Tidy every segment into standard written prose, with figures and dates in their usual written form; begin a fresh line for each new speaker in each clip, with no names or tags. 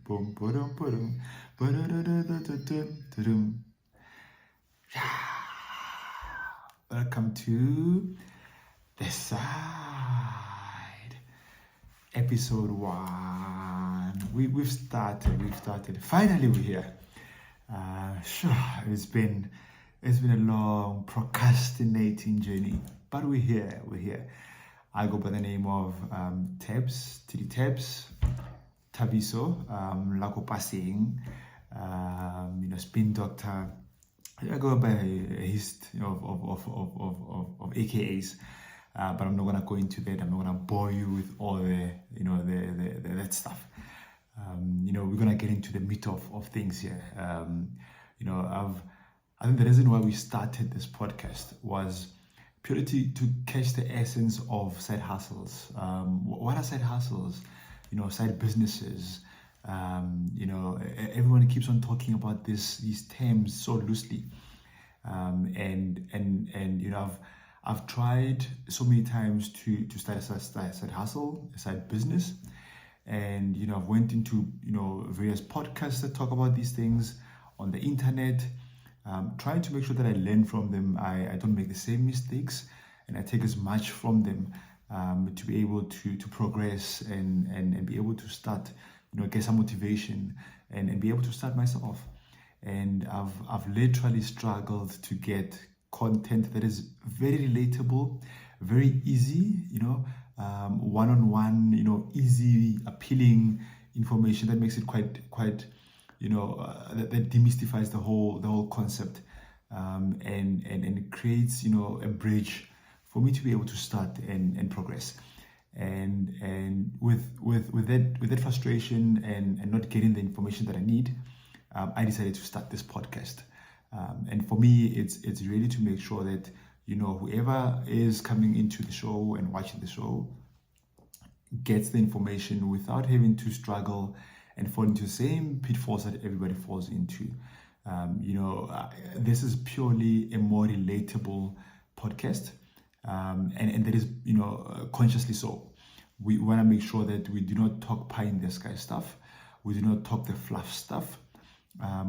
boom, ba-dum, ba-dum, ba-da-da-da-da-da-dum. Welcome to The Side, episode 1. We've started. Finally, we're here. It's been a long procrastinating journey, but we're here. I go by the name of Titi Tebs, Tabiso, Lako Pasing, spin doctor. I go by a list of AKAs, but I'm not gonna go into that. I'm not gonna bore you with all the that stuff. We're gonna get into the meat of things here. I think the reason why we started this podcast was purely to catch the essence of side hustles. What are side hustles? Side businesses. Everyone keeps on talking about these terms so loosely, I've tried so many times to start a side hustle, a side business, and I've went into various podcasts that talk about these things on the internet, trying to make sure that I learn from them. I don't make the same mistakes, and I take as much from them to be able to progress and be able to start, get some motivation and be able to start myself. And I've literally struggled to get content that is very relatable, very easy, one-on-one, easy, appealing information that makes it quite that demystifies the whole concept, and it creates a bridge for me to be able to start and progress. And with that frustration and not getting the information that I need, I decided to start this podcast. And for me, it's really to make sure that whoever is coming into the show and watching the show gets the information without having to struggle and fall into the same pitfalls that everybody falls into. This is purely a more relatable podcast. And that is, consciously so. We want to make sure that we do not talk pie in the sky stuff. We do not talk the fluff stuff.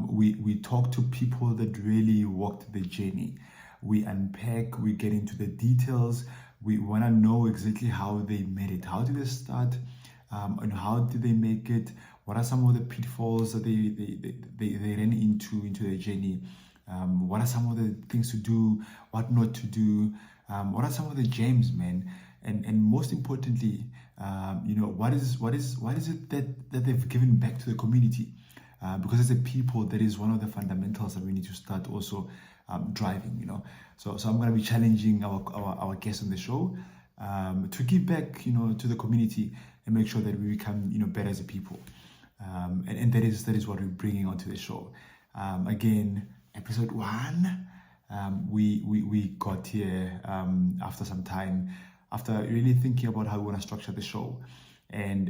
We talk to people that really walked the journey. We unpack, we get into the details. We want to know exactly how they made it. How did they start? And how did they make it? What are some of the pitfalls that they ran into their journey? What are some of the things to do? What not to do? What are some of the gems, man? And most importantly, what is it that they've given back to the community? Because as a people, that is one of the fundamentals that we need to start also driving. So I'm going to be challenging our guests on the show to give back, to the community and make sure that we become, better as a people. And that is what we're bringing onto the show. Again, episode 1. We got here after some time, after really thinking about how we want to structure the show, and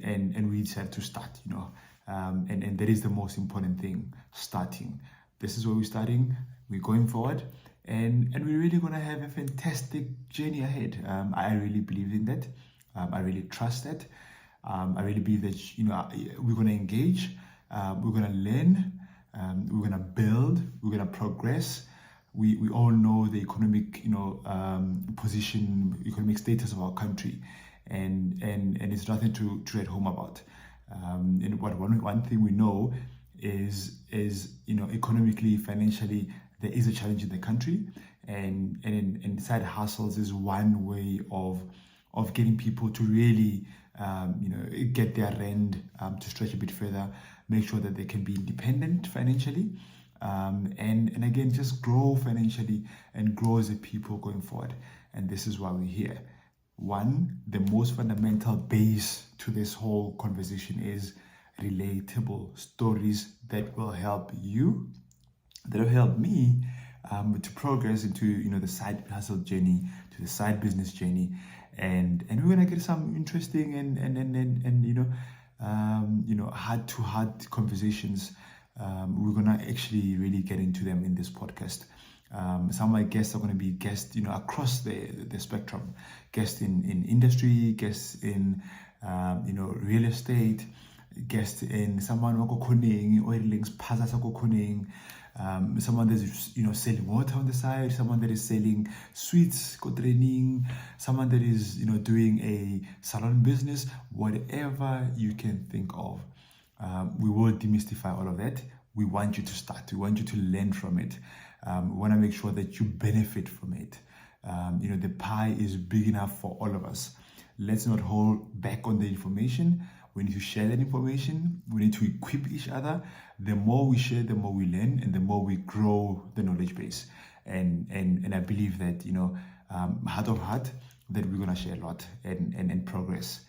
we decided to start, and that is the most important thing, starting. This is where we're starting, we're going forward, and we're really going to have a fantastic journey ahead. I really believe in that. I really trust that. I really believe that, we're going to engage, we're going to learn, we're going to build, we're going to progress. We all know the economic, position, economic status of our country, and it's nothing to write home about. And what one thing we know is economically, financially, there is a challenge in the country, and side hustles is one way of getting people to really get their rent to stretch a bit further, make sure that they can be independent financially. And again, just grow financially and grow as a people going forward. And this is why we're here. One, the most fundamental base to this whole conversation is relatable stories that will help you, that will help me to progress into the side hustle journey, to the side business journey, and we're gonna get some interesting and heart to heart conversations. We're gonna actually really get into them in this podcast. Some of my guests are going to be guests, across the spectrum. Guests in industry, guests in, real estate, guest in someone wako koning oil links phaza sako koning, someone that is selling water on the side, someone that is selling sweets ko training, someone that is doing a salon business, whatever you can think of. We will demystify all of that. We want you to start. We want you to learn from it. We want to make sure that you benefit from it. The pie is big enough for all of us. Let's not hold back on the information. We need to share that information. We need to equip each other. The more we share, the more we learn, and the more we grow the knowledge base. And I believe that, heart of heart, that we're going to share a lot and progress.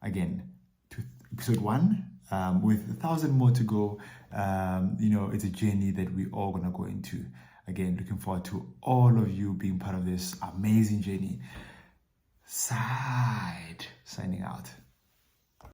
Again, to episode 1, with 1,000 more to go. It's a journey that we all going to go into. Again, looking forward to all of you being part of this amazing journey. Signing out.